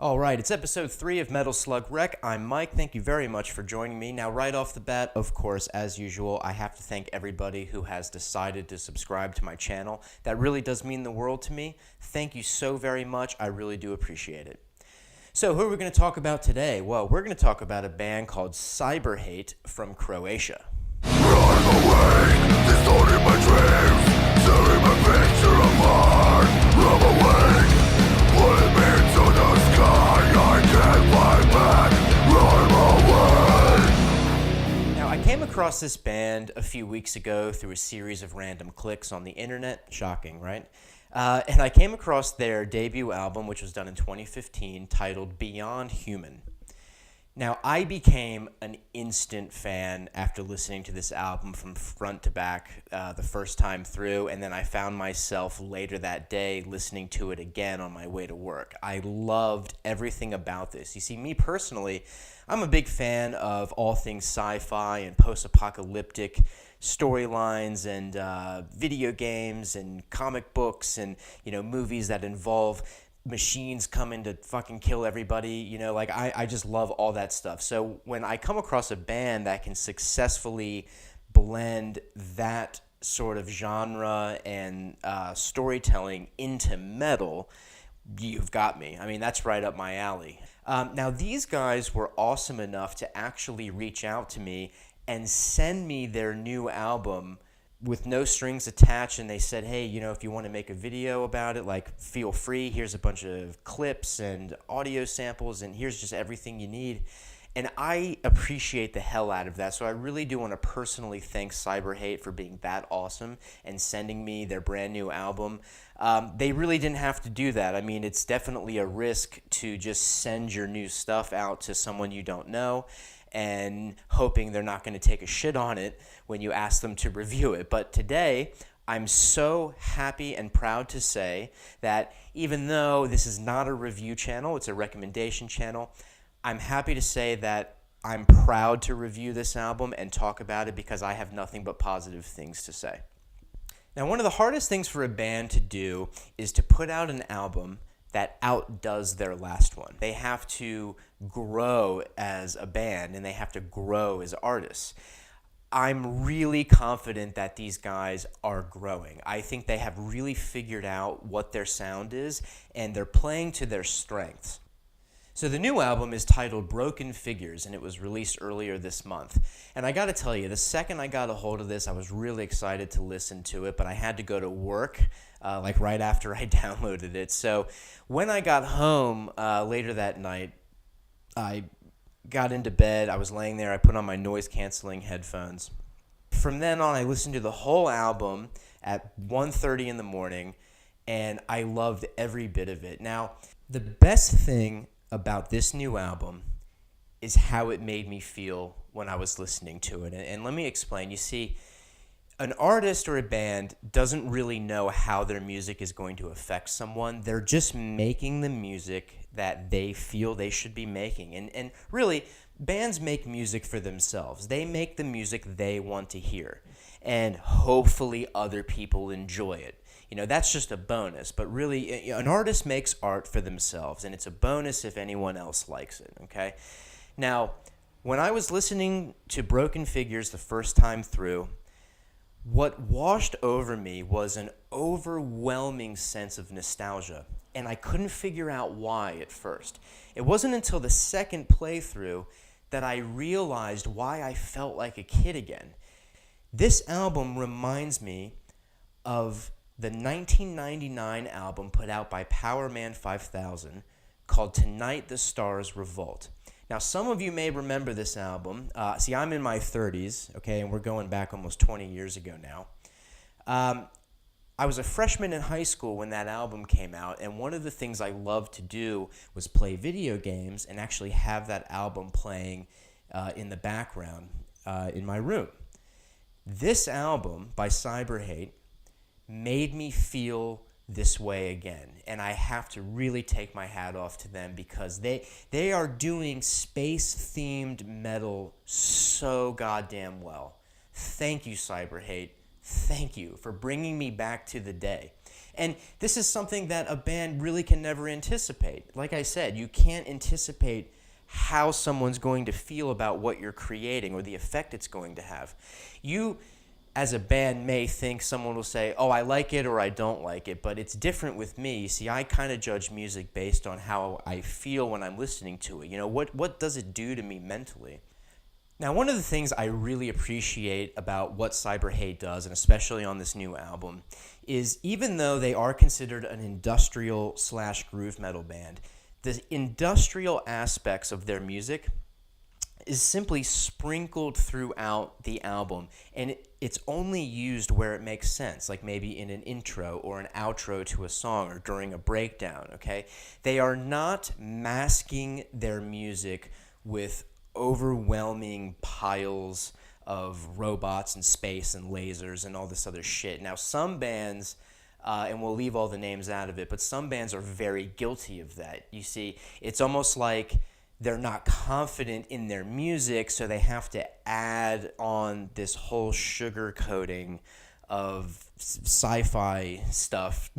All right, it's episode 3 of Metal Slug Rec. I'm Mike. Thank you very much for joining me. Now, right off the bat, of course, as usual, I have to thank everybody who has decided to subscribe to my channel. That really does mean the world to me. Thank you so very much. I really do appreciate it. So, who are we going to talk about today? Well, we're going to talk about a band called Cyberhate from Croatia. I'm awake, distorting my dreams, tearing my picture apart. I'm awake, pulling me to the sky. I can't fight back. I'm awake. Now, I came across this band a few weeks ago through a series of random clicks on the internet. Shocking, right? And I came across their debut album, which was done in 2015, titled Beyond Human. Now, I became an instant fan after listening to this album from front to back the first time through, and then I found myself later that day listening to it again on my way to work. I loved everything about this. You see, me personally, I'm a big fan of all things sci-fi and post-apocalyptic storylines and video games and comic books and, movies that involve machines coming to fucking kill everybody, I just love all that stuff. So when I come across a band that can successfully blend that sort of genre and storytelling into metal, you've got me. I mean, that's right up my alley. Now, these guys were awesome enough to actually reach out to me and send me their new album with no strings attached, and they said, hey, if you want to make a video about it, feel free. Here's a bunch of clips and audio samples, and here's just everything you need. And I appreciate the hell out of that, so I really do want to personally thank Cyberhate for being that awesome and sending me their brand new album. They really didn't have to do that. I mean, it's definitely a risk to just send your new stuff out to someone you don't know and hoping they're not going to take a shit on it when you ask them to review it. But today, I'm so happy and proud to say that even though this is not a review channel, it's a recommendation channel, I'm happy to say that I'm proud to review this album and talk about it because I have nothing but positive things to say. Now, one of the hardest things for a band to do is to put out an album that outdoes their last one. They have to grow as a band and they have to grow as artists. I'm really confident that these guys are growing. I think they have really figured out what their sound is and they're playing to their strengths. So the new album is titled Broken Figures, and it was released earlier this month. And I got to tell you, the second I got a hold of this, I was really excited to listen to it, but I had to go to work right after I downloaded it. So when I got home later that night, I got into bed. I was laying there. I put on my noise-canceling headphones. From then on, I listened to the whole album at 1:30 in the morning, and I loved every bit of it. Now, the best thing about this new album is how it made me feel when I was listening to it. And let me explain. You see, an artist or a band doesn't really know how their music is going to affect someone. They're just making the music that they feel they should be making. And really, bands make music for themselves. They make the music they want to hear. And hopefully other people enjoy it. That's just a bonus, but really, an artist makes art for themselves, and it's a bonus if anyone else likes it, okay? Now, when I was listening to Broken Figures the first time through, what washed over me was an overwhelming sense of nostalgia, and I couldn't figure out why at first. It wasn't until the second playthrough that I realized why I felt like a kid again. This album reminds me of the 1999 album put out by Powerman 5000 called Tonight the Stars Revolt. Now, some of you may remember this album. See, I'm in my 30s, okay, and we're going back almost 20 years ago now. I was a freshman in high school when that album came out, and one of the things I loved to do was play video games and actually have that album playing in the background in my room. This album by Cyberhate made me feel this way again, and I have to really take my hat off to them because they are doing space-themed metal so goddamn well. Thank you, Cyberhate. Thank you for bringing me back to the day. And this is something that a band really can never anticipate. Like I said, you can't anticipate how someone's going to feel about what you're creating or the effect it's going to have. You, as a band, may think someone will say, oh, I like it or I don't like it, but it's different with me. You see, I kind of judge music based on how I feel when I'm listening to it. You know, what does it do to me mentally? Now, one of the things I really appreciate about what Cyberhate does, and especially on this new album, is even though they are considered an industrial / groove metal band, the industrial aspects of their music is simply sprinkled throughout the album, and it's only used where it makes sense, like maybe in an intro or an outro to a song or during a breakdown, okay? They are not masking their music with overwhelming piles of robots and space and lasers and all this other shit. Now, some bands, and we'll leave all the names out of it, but some bands are very guilty of that. You see, it's almost like they're not confident in their music, so they have to add on this whole sugar coating of sci-fi stuff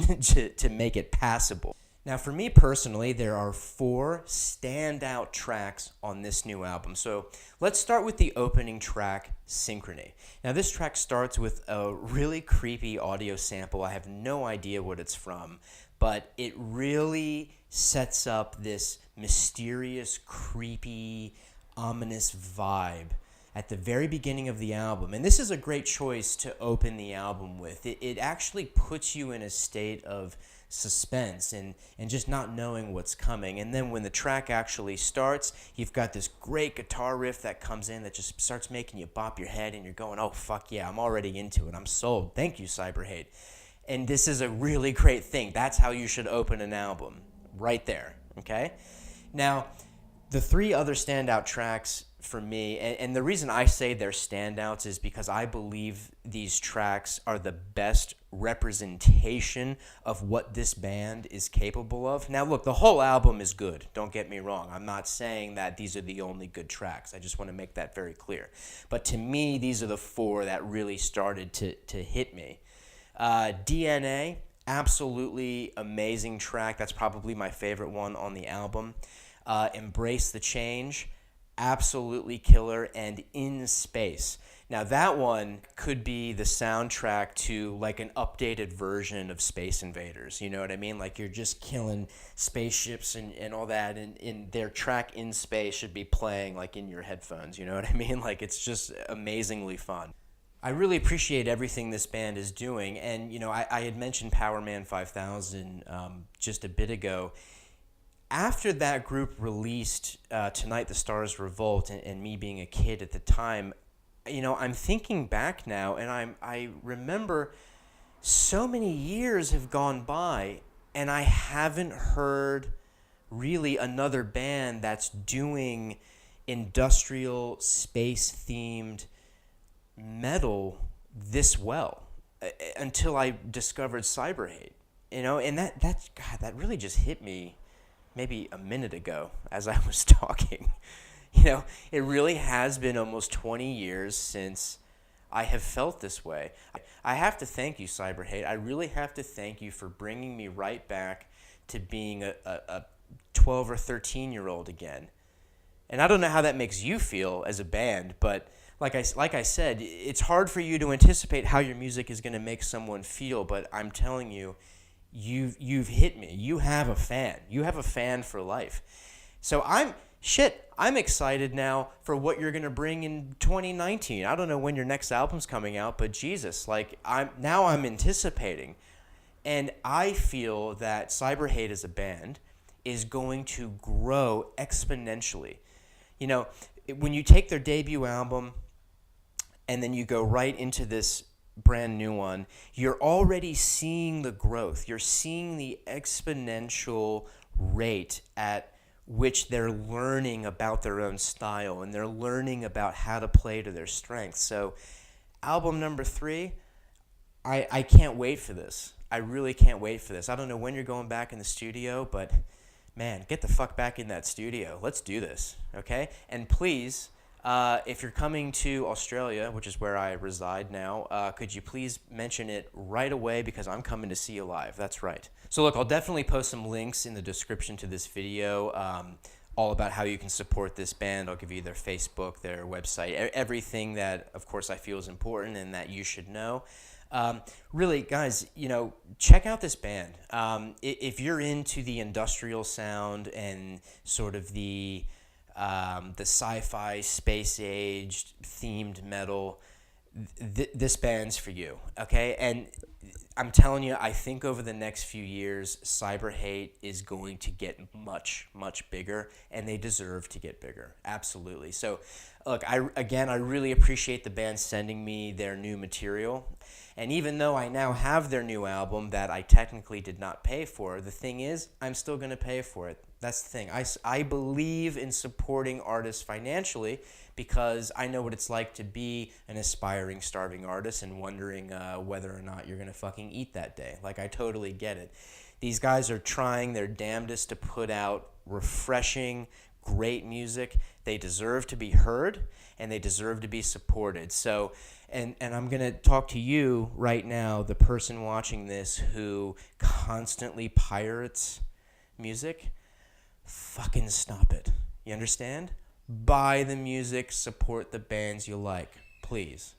to make it passable. Now, for me personally, there are 4 standout tracks on this new album. So let's start with the opening track, Synchrony. Now, this track starts with a really creepy audio sample. I have no idea what it's from, but it really sets up this mysterious, creepy, ominous vibe at the very beginning of the album. And this is a great choice to open the album with. It actually puts you in a state of suspense and just not knowing what's coming. And then when the track actually starts, you've got this great guitar riff that comes in that just starts making you bop your head, and you're going, oh, fuck yeah, I'm already into it. I'm sold. Thank you, Cyberhate. And this is a really great thing. That's how you should open an album, right there, okay? Now, the 3 other standout tracks for me, and the reason I say they're standouts is because I believe these tracks are the best representation of what this band is capable of. Now, look, the whole album is good. Don't get me wrong. I'm not saying that these are the only good tracks. I just want to make that very clear. But to me, these are the 4 that really started to hit me. DNA, absolutely amazing track. That's probably my favorite one on the album. Embrace the Change, absolutely killer. And In Space. Now, that one could be the soundtrack to like an updated version of Space Invaders. You know what I mean? Like, you're just killing spaceships and all that, and their track In Space should be playing like in your headphones. You know what I mean? Like, it's just amazingly fun. I really appreciate everything this band is doing, and you know, I had mentioned Powerman 5000 just a bit ago. After that group released Tonight the Stars Revolt, and me being a kid at the time, you know, I'm thinking back now, and I remember so many years have gone by, and I haven't heard really another band that's doing industrial space-themed metal this well until I discovered Cyberhate. You know, and that really just hit me maybe a minute ago as I was talking. You know, it really has been almost 20 years since I have felt this way. I have to thank you, Cyberhate. I really have to thank you for bringing me right back to being a 12 or 13-year-old again. And I don't know how that makes you feel as a band, but like I said, it's hard for you to anticipate how your music is going to make someone feel, but I'm telling you, you've hit me. You have a fan. You have a fan for life. So I'm excited now for what you're going to bring in 2019. I don't know when your next album's coming out, but Jesus, like I'm anticipating. And I feel that Cyberhate as a band is going to grow exponentially. You know, when you take their debut album and then you go right into this brand new one, you're already seeing the growth. You're seeing the exponential rate at which they're learning about their own style, and they're learning about how to play to their strengths. So album number 3, I can't wait for this. I really can't wait for this. I don't know when you're going back in the studio, but man, get the fuck back in that studio. Let's do this, okay? And please, If you're coming to Australia, which is where I reside now, could you please mention it right away because I'm coming to see you live. That's right. So look, I'll definitely post some links in the description to this video, all about how you can support this band. I'll give you their Facebook, their website, everything that, of course, I feel is important and that you should know. Really, guys, check out this band. If you're into the industrial sound and sort of the sci-fi, space-aged, themed metal, this band's for you, okay? And I'm telling you, I think over the next few years, cyber hate is going to get much, much bigger, and they deserve to get bigger. Absolutely. So, look, I really appreciate the band sending me their new material. And even though I now have their new album that I technically did not pay for, the thing is, I'm still going to pay for it. That's the thing. I believe in supporting artists financially because I know what it's like to be an aspiring, starving artist and wondering whether or not you're going to fucking eat that day. Like, I totally get it. These guys are trying their damnedest to put out refreshing, great music. They deserve to be heard, and they deserve to be supported. So, and I'm going to talk to you right now, the person watching this who constantly pirates music. Fucking stop it. You understand? Buy the music, support the bands you like, please.